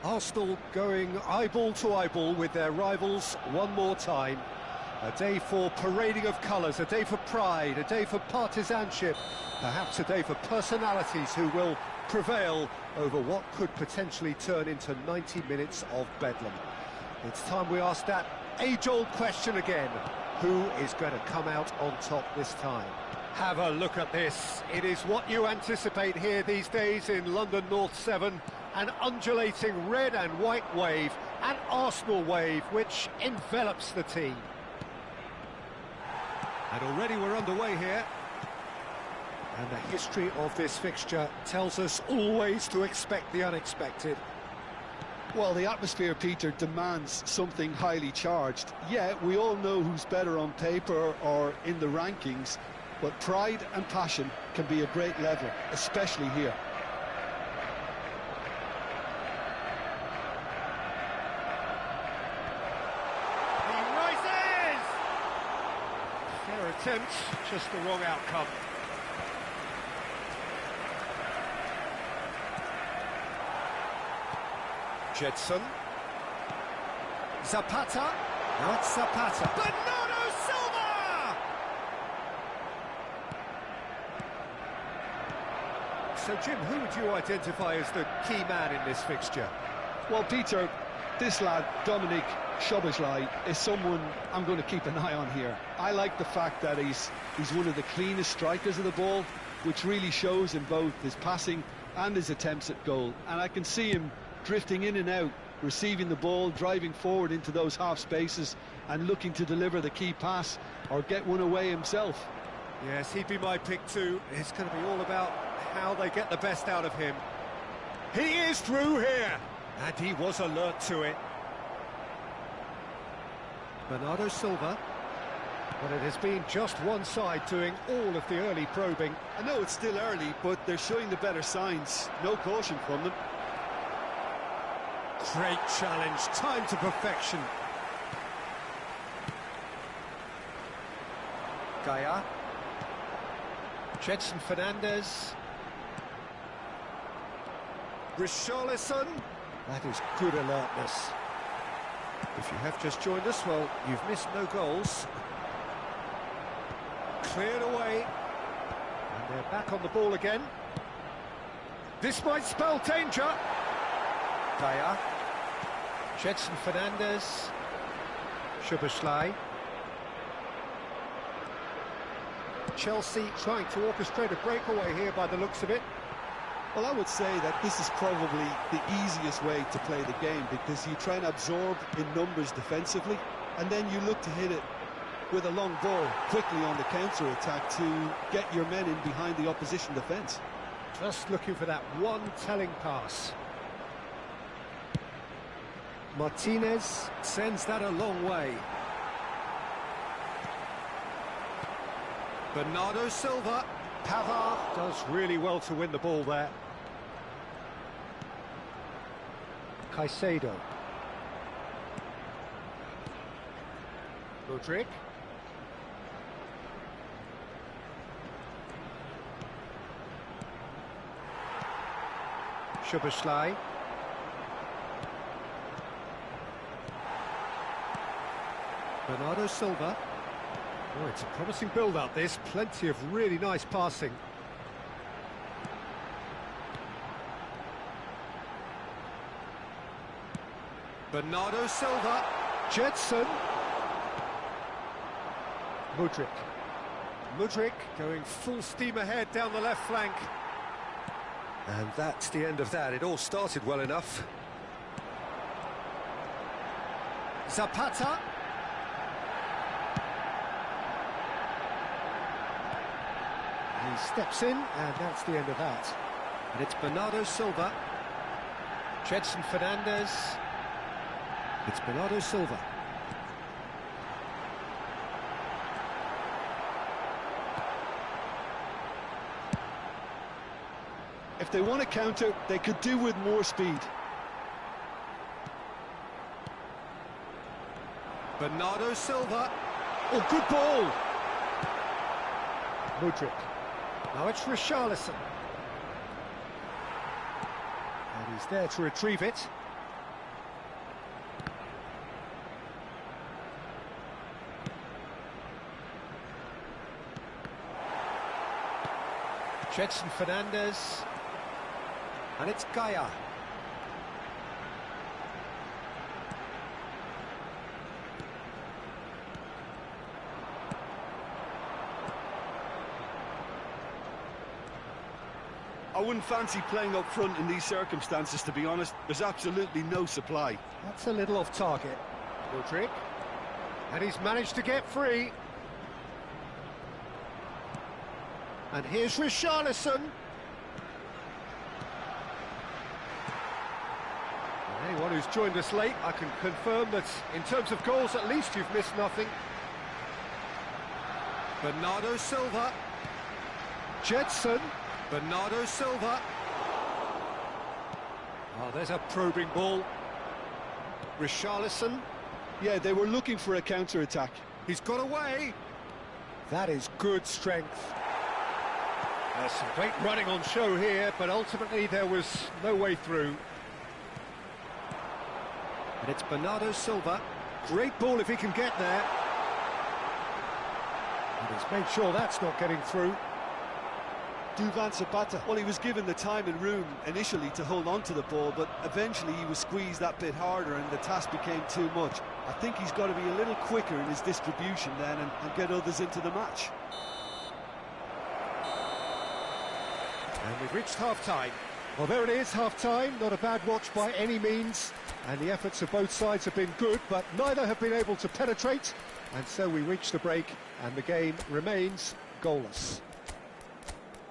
Arsenal going eyeball to eyeball with their rivals one more time. A day for parading of colours, a day for pride, a day for partisanship, perhaps a day for personalities who will prevail over what could potentially turn into 90 minutes of bedlam. It's time we ask that age-old question again. Who is going to come out on top this time? Have a look at this. It is what you anticipate here these days in London North 7. An undulating red and white wave, an Arsenal wave which envelops the team. And already we're underway here. And the history of this fixture tells us always to expect the unexpected. Well, the atmosphere, Peter, demands something highly charged. Yeah, we all know who's better on paper or in the rankings, but pride and passion can be a great level, especially here. Fair attempt, just the wrong outcome. Jedson. Zapata. Not Zapata. Bernardo Silva! So, Jim, who would you identify as the key man in this fixture? Well, Peter, this lad, Dominik Szoboszlai, is someone I'm going to keep an eye on here. I like the fact that he's one of the cleanest strikers of the ball, which really shows in both his passing and his attempts at goal. And I can see him drifting in and out, receiving the ball, driving forward into those half spaces and looking to deliver the key pass or get one away himself. Yes, he'd be my pick too. It's going to be all about how they get the best out of him. He is through here, and he was alert to it. Bernardo Silva, but it has been just one side doing all of the early probing. I know it's still early, but they're showing the better signs. No caution from them. Great challenge, time to perfection. Gaia. Gedson Fernandes. Richarlison. That is good alertness. If you have just joined us, well, you've missed no goals. Cleared away. And they're back on the ball again. This might spell danger. Gaia. Gedson Fernandes. Szoboszlai. Chelsea trying to orchestrate a breakaway here by the looks of it. Well, I would say that this is probably the easiest way to play the game, because you try and absorb in numbers defensively, and then you look to hit it with a long ball quickly on the counter-attack to get your men in behind the opposition defence. Just looking for that one telling pass. Martinez sends that a long way. Bernardo Silva. Pavard does really well to win the ball there. Caicedo. Mudryk. Szoboszlai. Bernardo Silva. Oh, it's a promising build-up, this. Plenty of really nice passing. Bernardo Silva. Gedson. Mudryk. Mudryk going full steam ahead down the left flank. And that's the end of that. It all started well enough. Zapata. He steps in, and that's the end of that. And it's Bernardo Silva. Gedson Fernandes. It's Bernardo Silva. If they want to counter, they could do with more speed. Bernardo Silva. Oh, good ball. Mudryk. Now it's Richarlison. And he's there to retrieve it. Gedson Fernandes. And it's Gaia. I wouldn't fancy playing up front in these circumstances, to be honest. There's absolutely no supply. That's a little off target. Mudryk. And he's managed to get free. And here's Richarlison. Anyone who's joined us late, I can confirm that in terms of goals, at least you've missed nothing. Bernardo Silva. Gedson. Bernardo Silva. Oh, there's a probing ball. Richarlison. Yeah, they were looking for a counter-attack. He's got away. That is good strength. There's some great running on show here, but ultimately there was no way through. And it's Bernardo Silva. Great ball if he can get there. And he's made sure that's not getting through. Duvan Zapata. Well, he was given the time and room initially to hold on to the ball, but eventually he was squeezed that bit harder and the task became too much. I think he's got to be a little quicker in his distribution then and get others into the match. And we've reached half-time. Well, there it is, half-time. Not a bad watch by any means. And the efforts of both sides have been good, but neither have been able to penetrate. And so we reach the break, and the game remains goalless.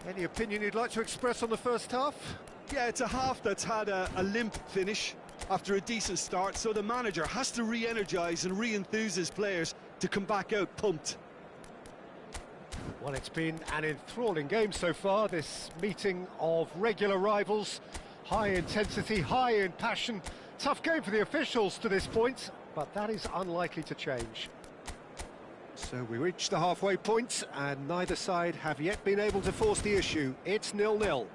Any opinion you'd like to express on the first half? Yeah, it's a half that's had a limp finish after a decent start, so the manager has to re-energise and re-enthuse his players to come back out pumped. Well, it's been an enthralling game so far, this meeting of regular rivals. High intensity, high in passion. Tough game for the officials to this point, but that is unlikely to change. So we reach the halfway point, and neither side have yet been able to force the issue. It's 0-0.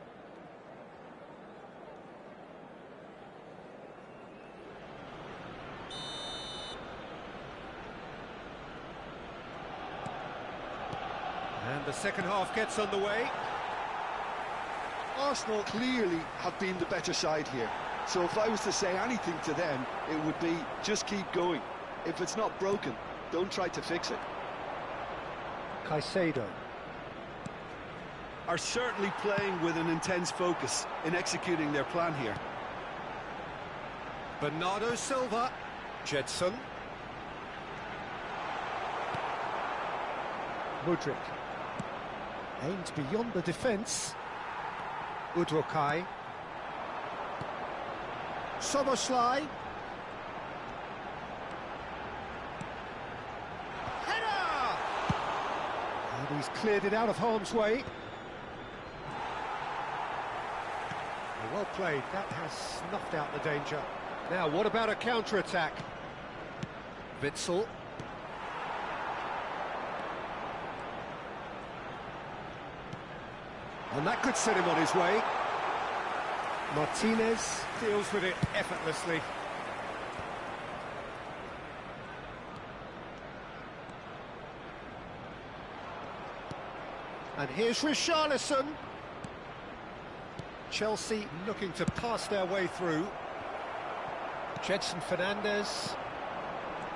And the second half gets underway. Arsenal clearly have been the better side here. So if I was to say anything to them, it would be just keep going. If it's not broken, don't try to fix it. Caicedo. Are certainly playing with an intense focus in executing their plan here. Bernardo Silva. Gedson. Mudryk. Aimed beyond the defence. Udrokai. Szoboszlai. Header! And he's cleared it out of harm's way. Well played, that has snuffed out the danger. Now, what about a counter-attack? Witsel. And that could set him on his way. Martinez deals with it effortlessly. And here's Richarlison. Chelsea looking to pass their way through. Gedson Fernandes.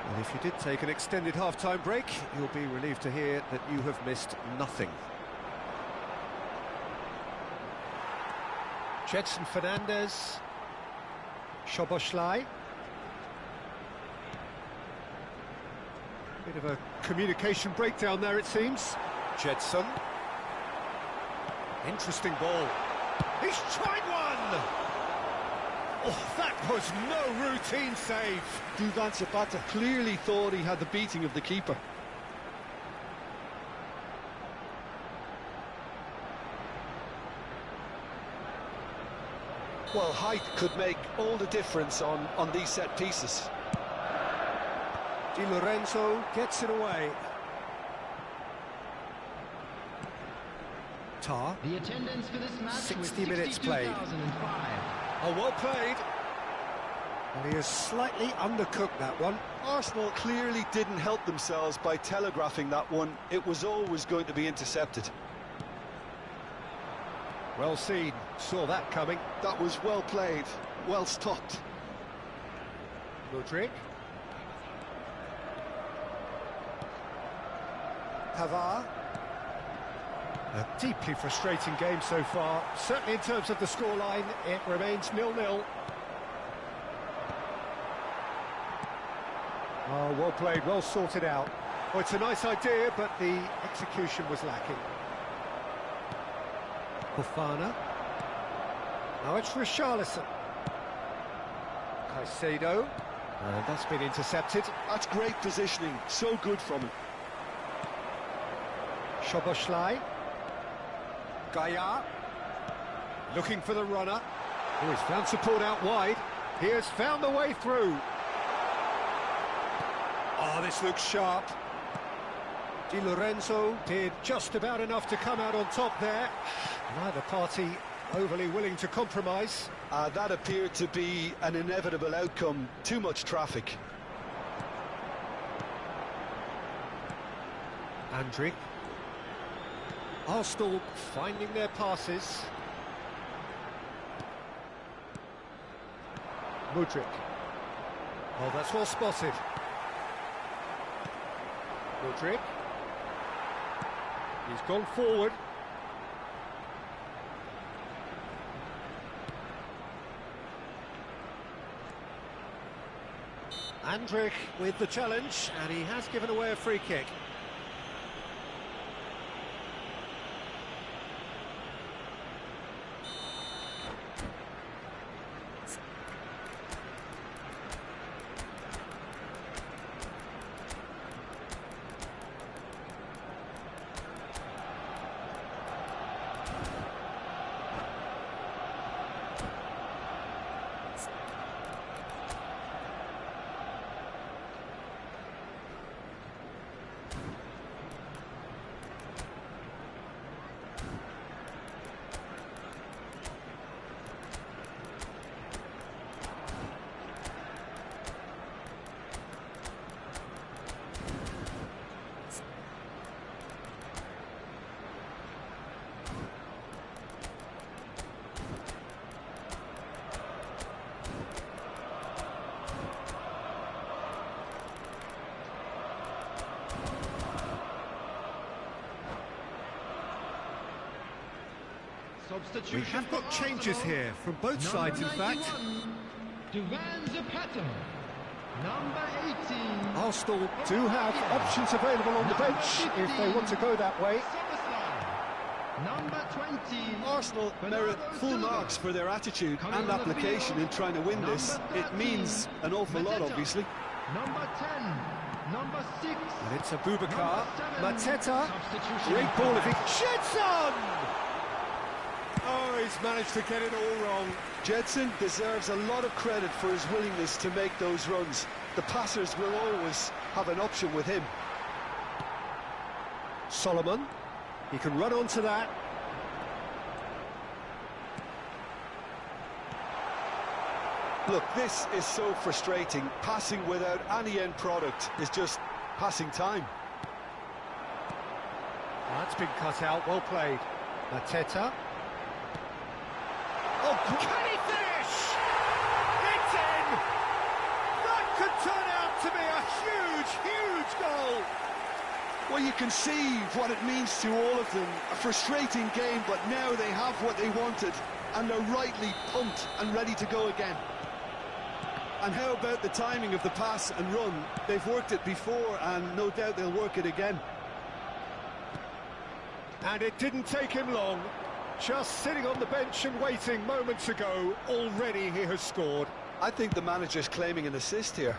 And if you did take an extended half-time break, you'll be relieved to hear that you have missed nothing. Gedson Fernandes. Szoboszlai. Bit of a communication breakdown there, it seems. Gedson. Interesting ball. He's tried one! Oh, that was no routine save. Duvan Zapata clearly thought he had the beating of the keeper. Well, height could make all the difference on these set pieces. Di Lorenzo gets it away. Tar. The attendance for this match 60 minutes played. 62,005. Oh, well played. Well, he has slightly undercooked that one. Arsenal clearly didn't help themselves by telegraphing that one. It was always going to be intercepted. Well seen, saw that coming. That was well played, well stopped. Mudryk. Pavard. A deeply frustrating game so far. Certainly in terms of the scoreline, it remains 0-0. Oh, well played, well sorted out. Oh, it's a nice idea, but the execution was lacking. Fofana. Now it's Richarlison. Caicedo. That's been intercepted. That's great positioning, so good from him. Szoboszlai. Gaia. Looking for the runner. Oh, he's found support out wide. He has found the way through. Oh, this looks sharp. Di Lorenzo did just about enough to come out on top there. Neither party overly willing to compromise. That appeared to be an inevitable outcome. Too much traffic. Andrić. Arsenal finding their passes. Mudryk. Oh, that's well spotted. Mudryk. He's gone forward. Andrić with the challenge, and he has given away a free kick. We have got changes here from both sides, in fact. Duvan Zapata, number 18. Arsenal do have options available on the bench if they want to go that way. Number 20. Arsenal merit full marks for their attitude and application in trying to win this. It means an awful lot, obviously. Number 10. Number 6. And it's Abubakar. Mateta. Great ball of it. Gedson! Oh, he's managed to get it all wrong. Gedson deserves a lot of credit for his willingness to make those runs. The passers will always have an option with him. Solomon. He can run onto that. Look, this is so frustrating. Passing without any end product is just passing time. That's been cut out, well played. Mateta. Oh, can he finish? It's in! That could turn out to be a huge, huge goal! Well, you can see what it means to all of them. A frustrating game, but now they have what they wanted, and they're rightly pumped and ready to go again. And how about the timing of the pass and run? They've worked it before, and no doubt they'll work it again. And it didn't take him long. Just sitting on the bench and waiting moments ago, already he has scored. I think the manager's claiming an assist here.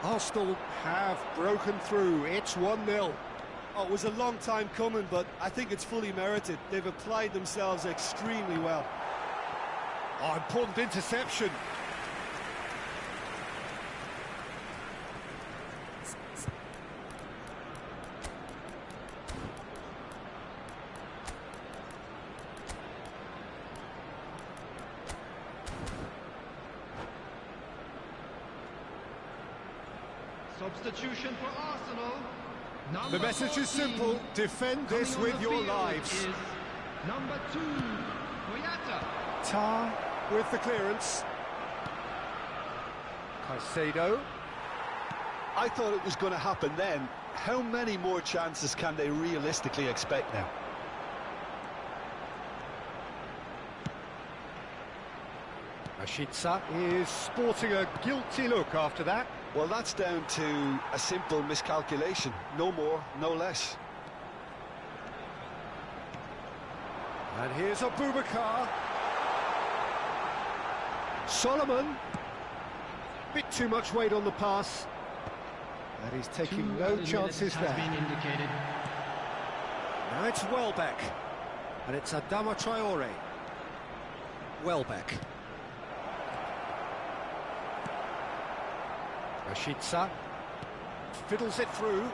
Arsenal have broken through. It's 1-0. Oh, it was a long time coming, but I think it's fully merited. They've applied themselves extremely well. Oh, important interception. Substitution for Arsenal. The message is simple: defend this with your lives. Number 2, Boyata. Tar with the clearance. Caicedo. I thought it was going to happen then. How many more chances can they realistically expect now? Rashica is sporting a guilty look after that. Well, that's down to a simple miscalculation. No more, no less. And here's Abubakar. Solomon. Bit too much weight on the pass. And he's taking no chances there. Been indicated. Now it's Welbeck. And it's Adama Traore. Welbeck. Rashica fiddles it through,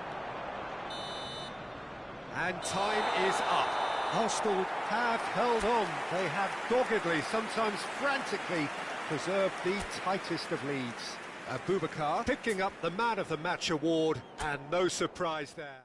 and time is up. Arsenal have held on. They have doggedly, sometimes frantically, preserved the tightest of leads. Abubakar picking up the Man of the Match award, and no surprise there.